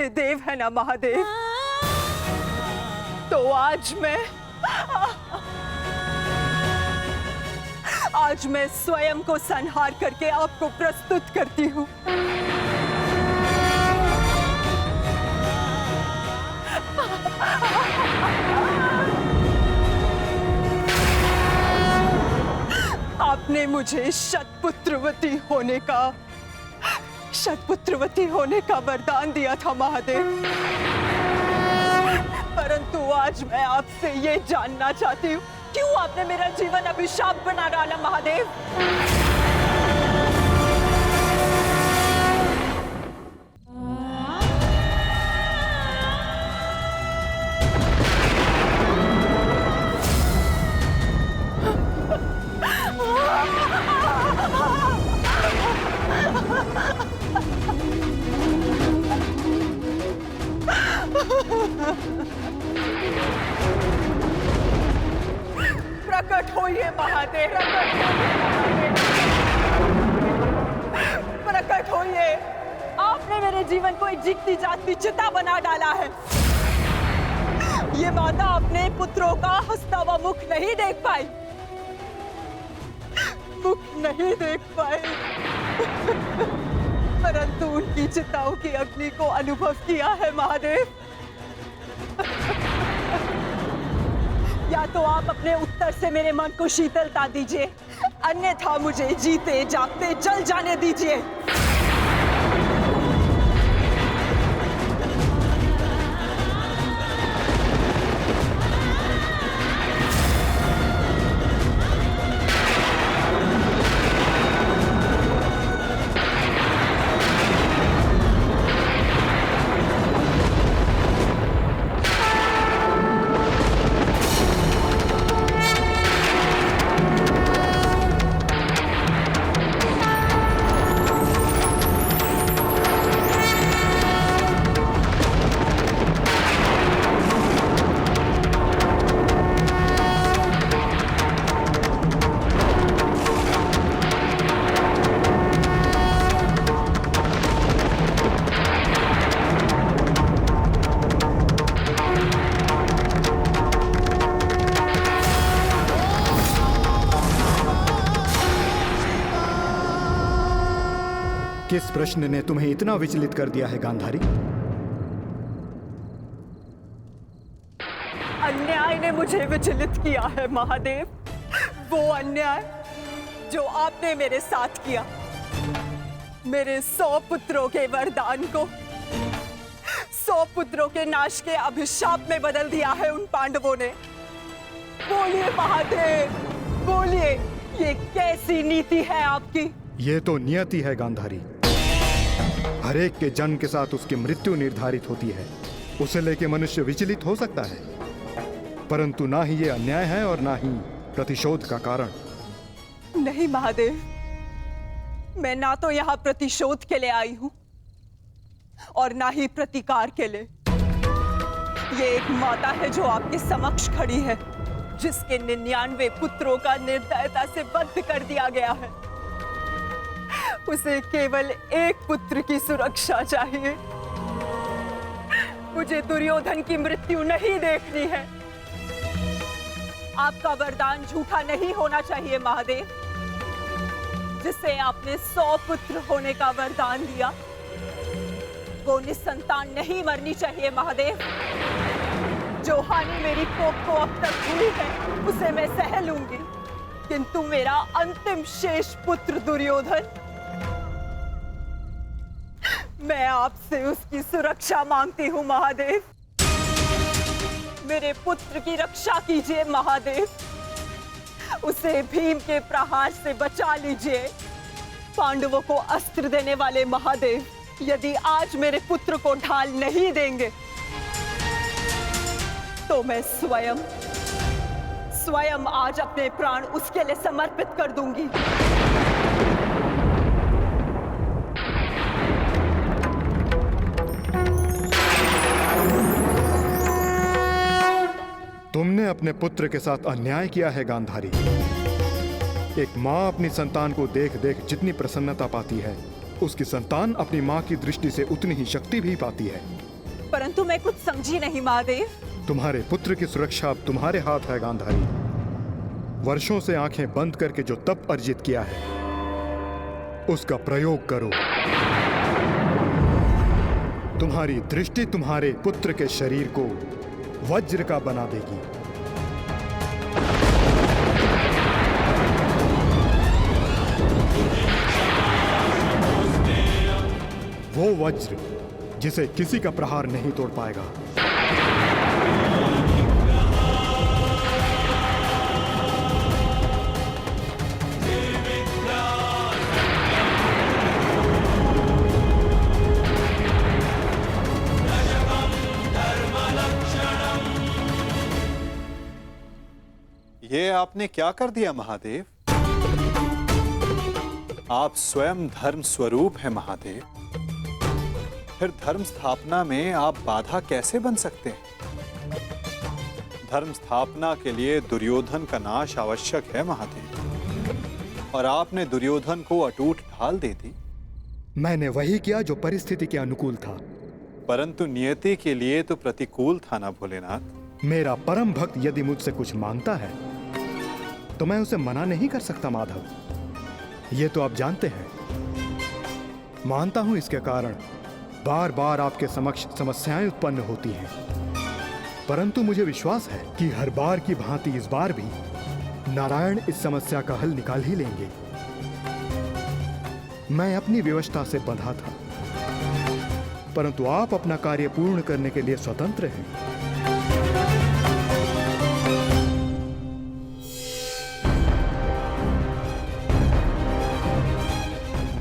के देव है ना महादेव, तो आज मैं स्वयं को संहार करके आपको प्रस्तुत करती हूँ। आपने मुझे शतपुत्रवती होने का वरदान दिया था महादेव, परंतु आज मैं आपसे ये जानना चाहती हूँ, क्यों आपने मेरा जीवन अभिशाप बना डाला महादेव? प्रकट होइए महादेव, प्रकट होइए। आपने मेरे जीवन को एक जीती जागती चिता बना डाला है। ये माता अपने पुत्रों का हंसता हुआ मुख नहीं देख पाई, परंतु उनकी चिताओं की अग्नि को अनुभव किया है महादेव। या तो आप अपने उत्तर से मेरे मन को शीतलता दीजिए, अन्यथा मुझे जीते जागते जल जाने दीजिए। किस प्रश्न ने तुम्हें इतना विचलित कर दिया है गांधारी? अन्याय ने मुझे विचलित किया है महादेव, वो अन्याय जो आपने मेरे साथ किया। मेरे 100 पुत्रों के वरदान को 100 पुत्रों के नाश के अभिशाप में बदल दिया है उन पांडवों ने। बोलिए महादेव, बोलिए, ये कैसी नीति है आपकी? ये तो नियति है गांधारी। हर एक के जन्म के साथ उसकी मृत्यु निर्धारित होती है। उसे लेके मनुष्य विचलित हो सकता है, परंतु ना ही ये अन्याय है और ना ही प्रतिशोध का कारण। नहीं महादेव, मैं ना तो यहाँ प्रतिशोध के लिए आई हूँ और ना ही प्रतिकार के लिए। ये एक माता है जो आपके समक्ष खड़ी है, जिसके 99 पुत्रों का निर्दयता से वध कर दिया गया है। उसे केवल एक पुत्र की सुरक्षा चाहिए। मुझे दुर्योधन की मृत्यु नहीं देखनी है। आपका वरदान झूठा नहीं होना चाहिए महादेव। जिसे आपने 100 पुत्र होने का वरदान दिया, वो निसंतान नहीं मरनी चाहिए महादेव। जो हानि मेरी कोख को अब तक हुई है, उसे मैं सह लूंगी, किंतु मेरा अंतिम शेष पुत्र दुर्योधन, मैं आपसे उसकी सुरक्षा मांगती हूँ महादेव। मेरे पुत्र की रक्षा कीजिए महादेव। उसे भीम के प्रहार से बचा लीजिए। पांडवों को अस्त्र देने वाले महादेव, यदि आज मेरे पुत्र को ढाल नहीं देंगे, तो मैं स्वयं आज अपने प्राण उसके लिए समर्पित कर दूंगी। तुमने अपने पुत्र के साथ अन्याय किया है गांधारी। एक माँ अपनी संतान को देख देख जितनी प्रसन्नता पाती है, उसकी संतान अपनी माँ की दृष्टि से उतनी ही शक्ति भी पाती है। परंतु मैं कुछ समझी नहीं महादेव। तुम्हारे पुत्र की सुरक्षा अब तुम्हारे हाथ है गांधारी। वर्षों से आंखें बंद करके जो तप अर्जित किया है उसका प्रयोग करो। तुम्हारी दृष्टि तुम्हारे पुत्र के शरीर को वज्र का बना देगी। वो वज्र जिसे किसी का प्रहार नहीं तोड़ पाएगा। ये आपने क्या कर दिया महादेव? आप स्वयं धर्म स्वरूप हैं महादेव। फिर धर्म स्थापना में आप बाधा कैसे बन सकते हैं? धर्म स्थापना के लिए दुर्योधन का नाश आवश्यक है महादेव, और आपने दुर्योधन को अटूट ढाल दे दी। मैंने वही किया जो परिस्थिति के अनुकूल था। परंतु नियति के लिए तो प्रतिकूल था ना भोलेनाथ। मेरा परम भक्त यदि मुझसे कुछ मांगता है तो मैं उसे मना नहीं कर सकता माधव। ये तो आप जानते हैं। मानता हूं इसके कारण बार बार आपके समक्ष समस्याएं उत्पन्न होती हैं, परंतु मुझे विश्वास है कि हर बार की भांति इस बार भी नारायण इस समस्या का हल निकाल ही लेंगे। मैं अपनी व्यवस्था से बंधा था, परंतु आप अपना कार्य पूर्ण करने के लिए स्वतंत्र हैं।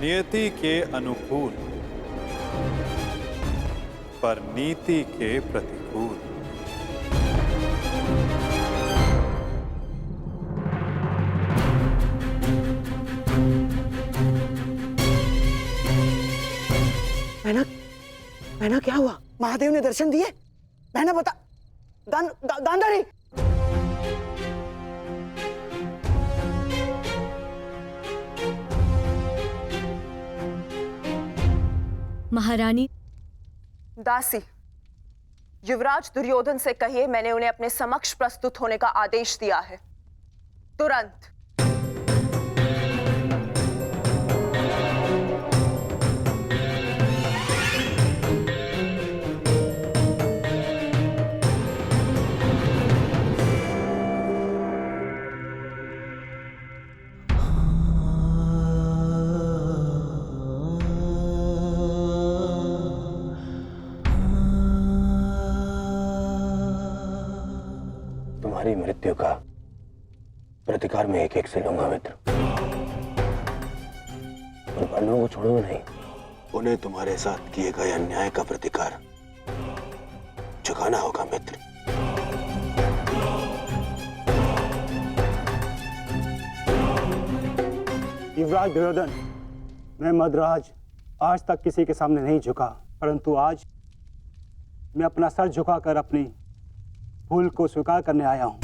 नियति के अनुकूल पर नीति के प्रतिकूल। बहना क्या हुआ? महादेव ने दर्शन दिए? बहना बता। गांधारी। महारानी। दासी, युवराज दुर्योधन से कहिए मैंने उन्हें अपने समक्ष प्रस्तुत होने का आदेश दिया है। तुरंत। तुम्हारी मृत्यु का प्रतिकार में एक एक से लूंगा मित्र, और पांडवों को छोड़ूंगा नहीं। उन्हें तुम्हारे साथ किए गए अन्याय का प्रतिकार चुकाना होगा मित्र। युवराज दुर्योधन, मैं मद्राज आज तक किसी के सामने नहीं झुका, परंतु आज मैं अपना सर झुकाकर अपनी भूल को स्वीकार करने आया हूं।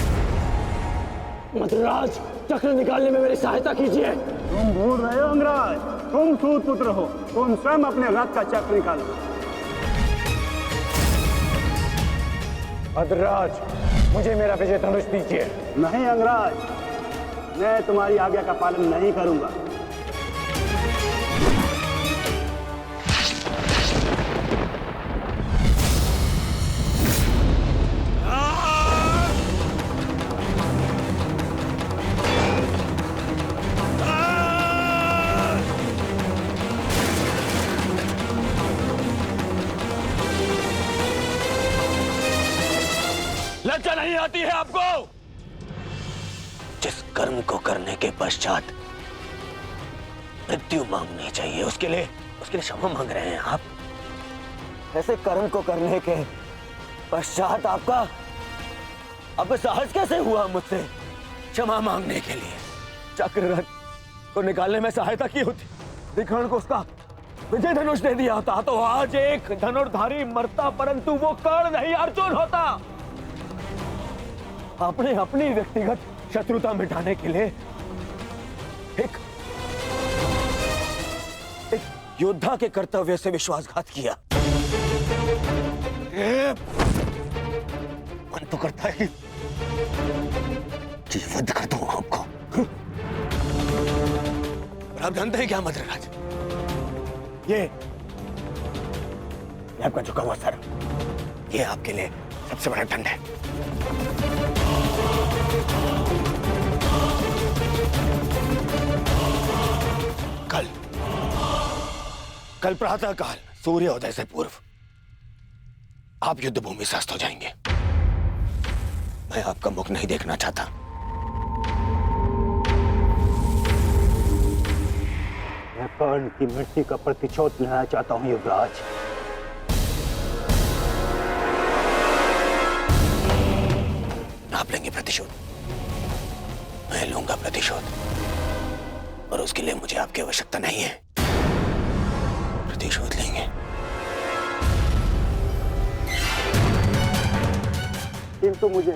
मद्राज, चक्र निकालने में मेरी सहायता कीजिए। तुम भूल रहे हो अंगराज, तुम सूत पुत्र हो, तुम स्वयं अपने रथ का चक्र निकालो। मद्राज, मुझे मेरा विजय धनुष दीजिए। नहीं अंगराज, मैं तुम्हारी आज्ञा का पालन नहीं करूंगा। लज्जा नहीं आती है आपको? जिस कर्म को करने के पश्चात मृत्यु मांगनी चाहिए, उसके लिए क्षमा मांग रहे हैं आप? ऐसे कर्म को करने के पश्चात आपका अब साहस कैसे हुआ मुझसे क्षमा मांगने के लिए? चक्र रथ को निकालने में सहायता की होती, विकर्ण को उसका विजय धनुष दे दिया होता तो आज एक धनुर्धारी मरता, परंतु वो कर्ण नहीं अर्जुन होता। आपने अपनी व्यक्तिगत शत्रुता मिटाने के लिए एक योद्धा के कर्तव्य से विश्वासघात किया। अरे मन तो करता है कि वध कर दूं आपको। और आप जानते हैं क्या मद्रराज, ये आपका झुका हुआ सर, ये आपके लिए सबसे बड़ा दंड है। कल प्रातः काल सूर्योदय से पूर्व आप युद्ध भूमि से अस्त हो जाएंगे। मैं आपका मुख नहीं देखना चाहता। मैं कर्ण की मृत्यु का प्रतिशोध लेना चाहता हूं युवराज। आप लेंगे प्रतिशोध, मैं लूंगा प्रतिशोध, और उसके लिए मुझे आपकी आवश्यकता नहीं है। प्रतिशोध लेंगे। किंतु मुझे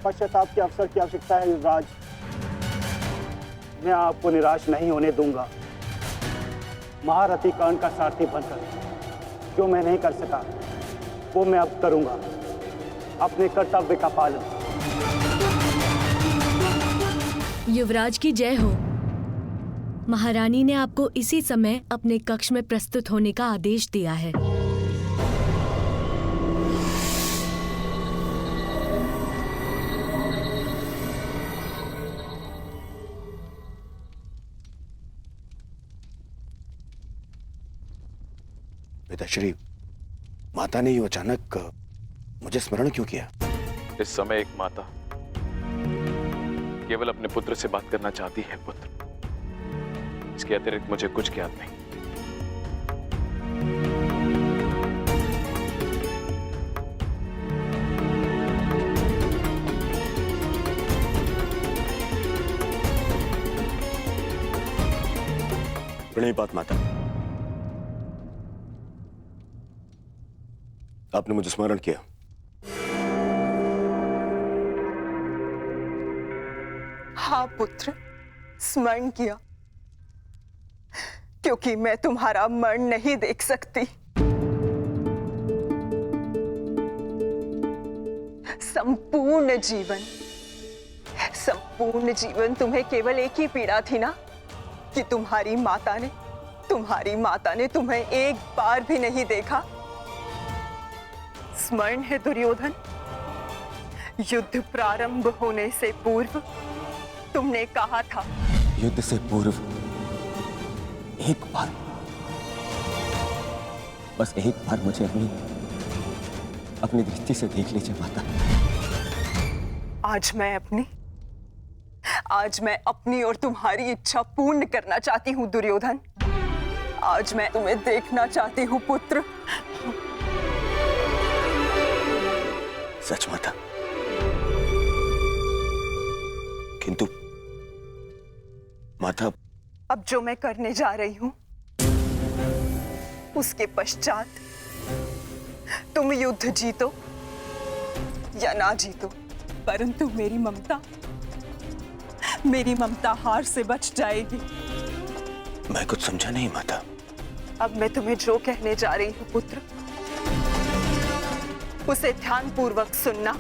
पश्चाताप के अवसर की आवश्यकता है युवराज। मैं आपको निराश नहीं होने दूंगा। महारथी कर्ण का सारथी बनकर जो मैं नहीं कर सका वो मैं अब करूंगा, अपने कर्तव्य का पालन। युवराज की जय हो। महारानी ने आपको इसी समय अपने कक्ष में प्रस्तुत होने का आदेश दिया है। पिताश्री, माता ने यूं अचानक मुझे स्मरण क्यों किया? इस समय एक माता केवल अपने पुत्र से बात करना चाहती है पुत्र। इसके अतिरिक्त मुझे कुछ ज्ञात नहीं। प्रणिपात माता, आपने मुझे स्मरण किया। हाँ पुत्र, स्मरण किया, क्योंकि मैं तुम्हारा मरण नहीं देख सकती। संपूर्ण जीवन तुम्हें केवल एक ही पीड़ा थी ना, कि तुम्हारी माता ने तुम्हें एक बार भी नहीं देखा। स्मरण है दुर्योधन, युद्ध प्रारंभ होने से पूर्व तुमने कहा था, युद्ध से पूर्व एक बार, बस एक बार मुझे अपनी दृष्टि से देख लीजिए माता। आज मैं अपनी और तुम्हारी इच्छा पूर्ण करना चाहती हूँ दुर्योधन। आज मैं तुम्हें देखना चाहती हूँ पुत्र। सच माता, किंतु माता, अब जो मैं करने जा रही हूं उसके पश्चात तुम युद्ध जीतो या ना जीतो, परंतु मेरी ममता हार से बच जाएगी। मैं कुछ समझा नहीं माता। अब मैं तुम्हें जो कहने जा रही हूं पुत्र, उसे ध्यानपूर्वक सुनना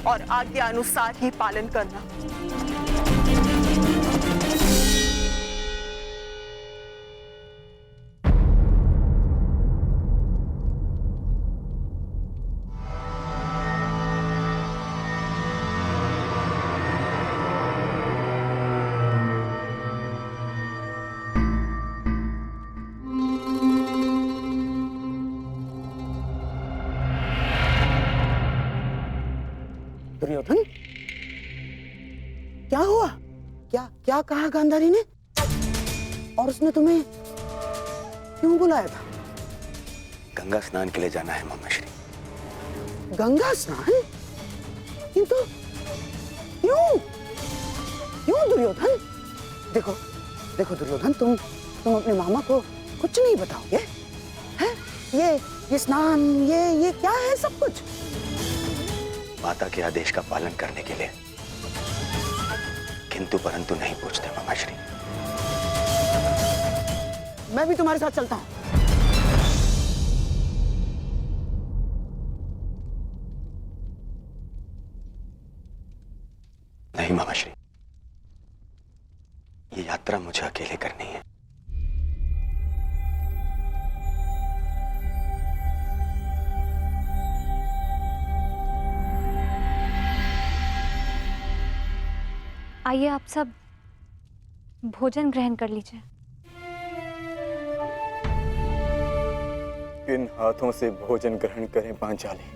और आज्ञा अनुसार ही पालन करना। दुर्योधन, क्या हुआ? क्या कहा गांधारी ने? और उसने तुम्हें क्यों बुलाया था? गंगा स्नान के लिए जाना है मामाश्री। गंगा स्नान? किंतु क्यों दुर्योधन? देखो दुर्योधन, तुम अपने मामा को कुछ नहीं बताओगे? हैं? ये स्नान, ये क्या है सब कुछ? माता के आदेश का पालन करने के लिए किंतु परंतु नहीं पूछते मामाश्री। मैं भी तुम्हारे साथ चलता हूं। नहीं मामाश्री, ये यात्रा मुझे अकेले करनी है। आइए आप सब भोजन ग्रहण कर लीजिए। किन हाथों से भोजन ग्रहण करें पांचाली?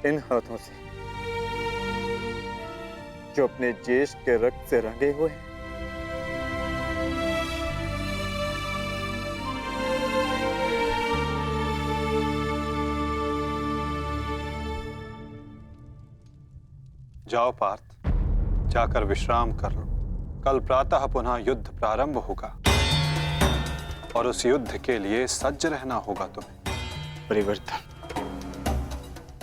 इन हाथों से जो अपने ज्येष्ठ के रक्त से रंगे हुए हैं। जाओ पार्थ, जाकर विश्राम कर लो। कल प्रातः पुनः युद्ध प्रारंभ होगा और उस युद्ध के लिए सज्ज रहना होगा तुम्हें।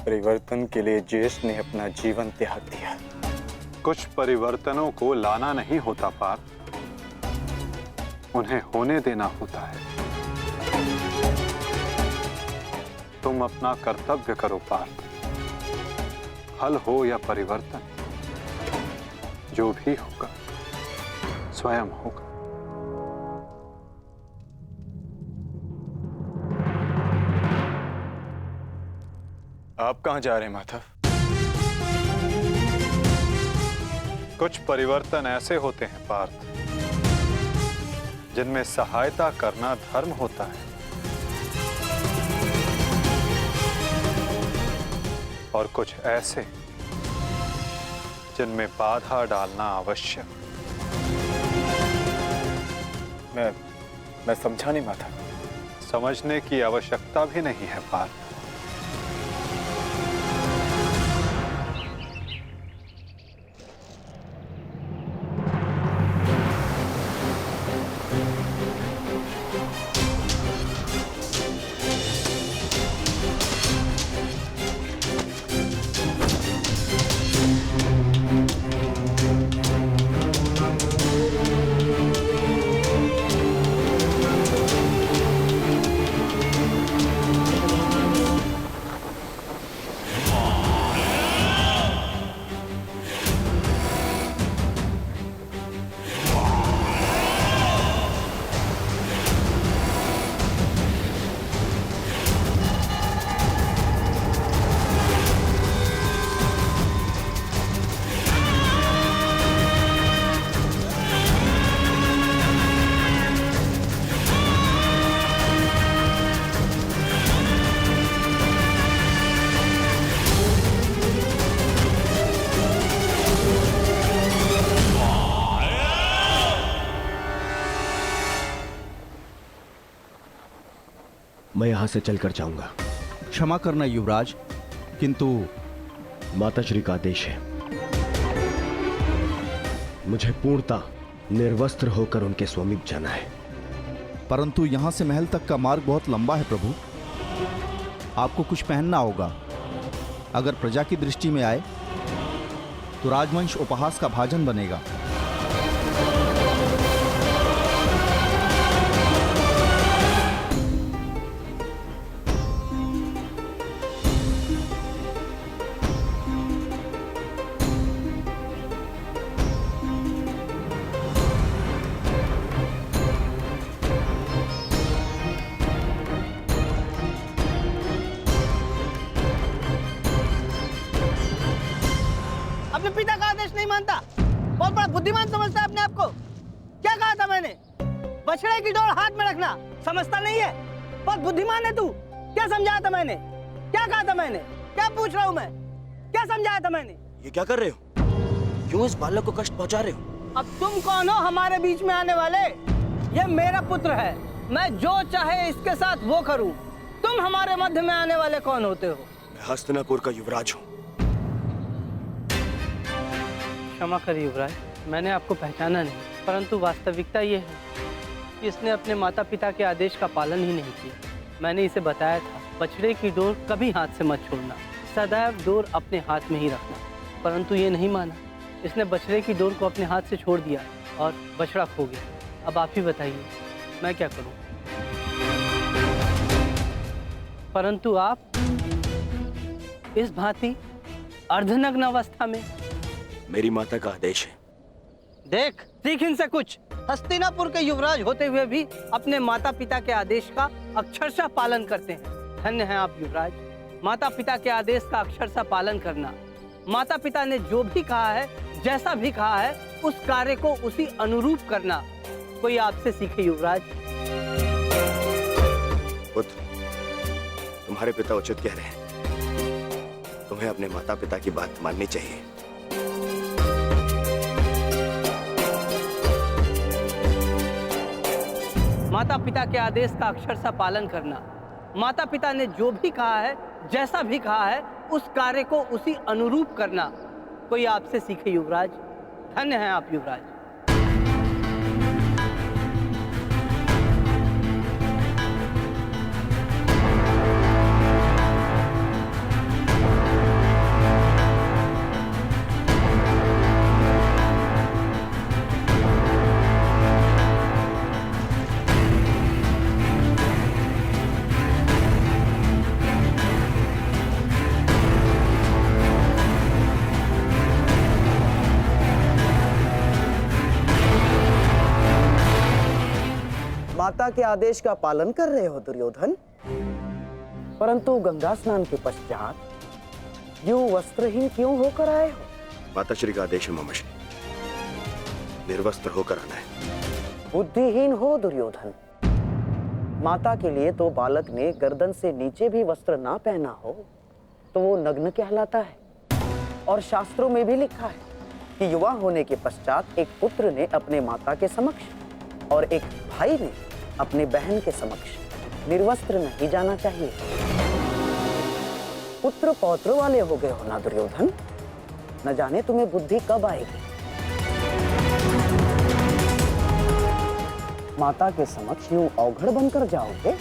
परिवर्तन के लिए ज्येष्ठ ने अपना जीवन त्याग दिया। कुछ परिवर्तनों को लाना नहीं होता पार्थ, उन्हें होने देना होता है। तुम अपना कर्तव्य करो पार्थ। फल हो या परिवर्तन, जो भी होगा स्वयं होगा। आप कहां जा रहे हैं माधव? कुछ परिवर्तन ऐसे होते हैं पार्थ, जिनमें सहायता करना धर्म होता है और कुछ ऐसे जिनमें बाधा डालना आवश्यक। मैं समझा नहीं माधव। समझने की आवश्यकता भी नहीं है पार्थ। मैं यहां से चलकर जाऊंगा। क्षमा करना युवराज, किंतु माताश्री का आदेश है। मुझे पूर्णतः निर्वस्त्र होकर उनके समीप जाना है। परंतु यहां से महल तक का मार्ग बहुत लंबा है प्रभु। आपको कुछ पहनना होगा। अगर प्रजा की दृष्टि में आए तो राजवंश उपहास का भाजन बनेगा। अपने पिता का आदेश नहीं मानता, बहुत बड़ा बुद्धिमान समझता है अपने आप को। क्या कहा था मैंने? बछड़े की डोर हाथ में रखना समझता नहीं है? बहुत बुद्धिमान है तू। क्या समझाया था मैंने? क्या कहा था मैंने? क्या पूछ रहा हूँ मैं? क्या समझाया था मैंने? ये क्या कर रहे हो? क्यों इस बालक को कष्ट पहुंचा रहे हो? अब तुम कौन हो हमारे बीच में आने वाले? ये मेरा पुत्र है, मैं जो चाहे इसके साथ वो करूं। तुम हमारे मध्य में आने वाले कौन होते हो? मैं हस्तिनापुर का युवराज हूँ। क्षमा करिए युवराज, मैंने आपको पहचाना नहीं, परंतु वास्तविकता ये है कि इसने अपने माता पिता के आदेश का पालन ही नहीं किया। मैंने इसे बताया था, बछड़े की डोर कभी हाथ से मत छोड़ना, सदैव डोर अपने हाथ में ही रखना, परंतु ये नहीं माना। इसने बछड़े की डोर को अपने हाथ से छोड़ दिया और बछड़ा खो गया। अब आप ही बताइए मैं क्या करूं? परंतु आप इस भांति अर्धनग्न अवस्था में? मेरी माता का आदेश है। देख, सीख इनसे कुछ। हस्तिनापुर के युवराज होते हुए भी अपने माता पिता के आदेश का अक्षरशः पालन करते हैं। धन्य हैं आप युवराज। माता पिता के आदेश का अक्षरशः पालन करना, माता पिता ने जो भी कहा है, जैसा भी कहा है, उस कार्य को उसी अनुरूप करना कोई आपसे सीखे युवराज। पुत्र, तुम्हारे पिता उचित कह रहे हैं। तुम्हें अपने माता पिता की बात माननी चाहिए। माता पिता के आदेश का अक्षरशः पालन करना, माता पिता ने जो भी कहा है, जैसा भी कहा है, उस कार्य को उसी अनुरूप करना कोई आपसे सीखे युवराज। धन्य हैं आप युवराज। माता के आदेश का पालन कर रहे हो दुर्योधन, परंतु गंगा स्नान के पश्चात यूं वस्त्रहीन क्यों होकर आए हो? माताश्री का आदेश है मामाश्री, निर्वस्त्र होकर आना है। बुद्धिहीन हो दुर्योधन। माता के लिए तो बालक ने गर्दन से नीचे भी वस्त्र ना पहना हो तो वो नग्न कहलाता है। और शास्त्रों में भी लिखा है कि युवा होने के पश्चात एक पुत्र ने अपने माता के समक्ष और एक भाई ने अपने बहन के समक्ष निर्वस्त्र नहीं जाना चाहिए। पुत्र पौत्र वाले हो गए हो ना दुर्योधन, न जाने तुम्हें बुद्धि कब आएगी। माता के समक्ष यूं अवघड़ बनकर जाओगे